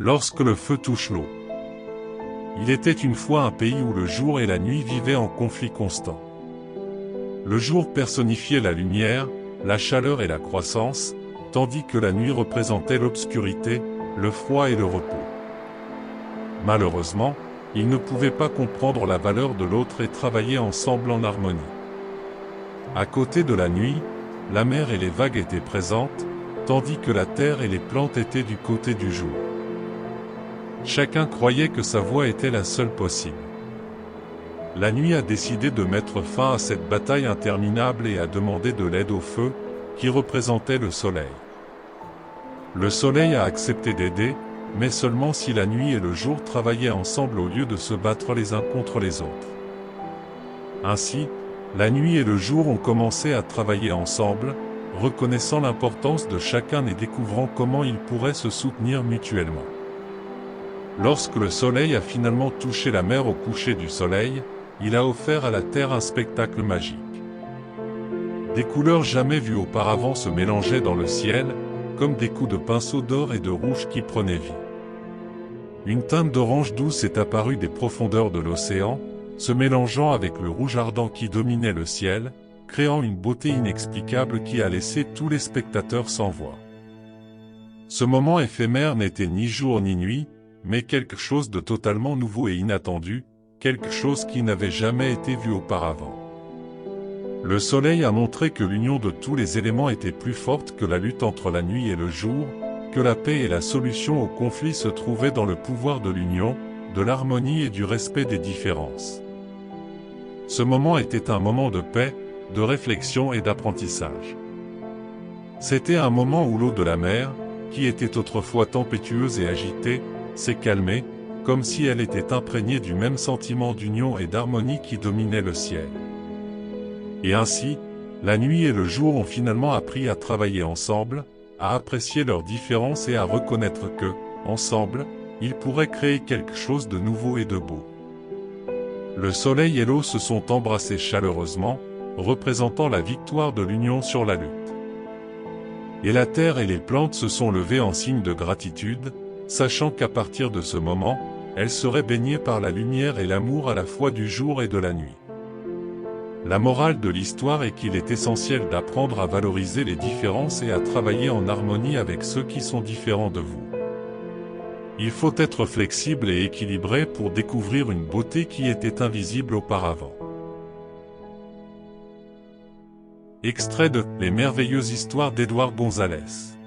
Lorsque le feu touche l'eau. Il était une fois un pays où le jour et la nuit vivaient en conflit constant. Le jour personnifiait la lumière, la chaleur et la croissance, tandis que la nuit représentait l'obscurité, le froid et le repos. Malheureusement, ils ne pouvaient pas comprendre la valeur de l'autre et travailler ensemble en harmonie. À côté de la nuit, la mer et les vagues étaient présentes, tandis que la terre et les plantes étaient du côté du jour. Chacun croyait que sa voie était la seule possible. La nuit a décidé de mettre fin à cette bataille interminable et a demandé de l'aide au feu, qui représentait le soleil. Le soleil a accepté d'aider, mais seulement si la nuit et le jour travaillaient ensemble au lieu de se battre les uns contre les autres. Ainsi, la nuit et le jour ont commencé à travailler ensemble, reconnaissant l'importance de chacun et découvrant comment ils pourraient se soutenir mutuellement. Lorsque le soleil a finalement touché la mer au coucher du soleil, il a offert à la terre un spectacle magique. Des couleurs jamais vues auparavant se mélangeaient dans le ciel, comme des coups de pinceau d'or et de rouge qui prenaient vie. Une teinte d'orange douce est apparue des profondeurs de l'océan, se mélangeant avec le rouge ardent qui dominait le ciel, créant une beauté inexplicable qui a laissé tous les spectateurs sans voix. Ce moment éphémère n'était ni jour ni nuit, mais quelque chose de totalement nouveau et inattendu, quelque chose qui n'avait jamais été vu auparavant. Le soleil a montré que l'union de tous les éléments était plus forte que la lutte entre la nuit et le jour, que la paix et la solution au conflit se trouvaient dans le pouvoir de l'union, de l'harmonie et du respect des différences. Ce moment était un moment de paix, de réflexion et d'apprentissage. C'était un moment où l'eau de la mer, qui était autrefois tempétueuse et agitée, s'est calmée, comme si elle était imprégnée du même sentiment d'union et d'harmonie qui dominait le ciel. Et ainsi, la nuit et le jour ont finalement appris à travailler ensemble, à apprécier leurs différences et à reconnaître que, ensemble, ils pourraient créer quelque chose de nouveau et de beau. Le soleil et l'eau se sont embrassés chaleureusement, représentant la victoire de l'union sur la lutte. Et la terre et les plantes se sont levées en signe de gratitude, sachant qu'à partir de ce moment, elles seraient baignées par la lumière et l'amour à la fois du jour et de la nuit. La morale de l'histoire est qu'il est essentiel d'apprendre à valoriser les différences et à travailler en harmonie avec ceux qui sont différents de vous. Il faut être flexible et équilibré pour découvrir une beauté qui était invisible auparavant. Extrait de Les merveilleuses histoires d'Édouard Gonzalez.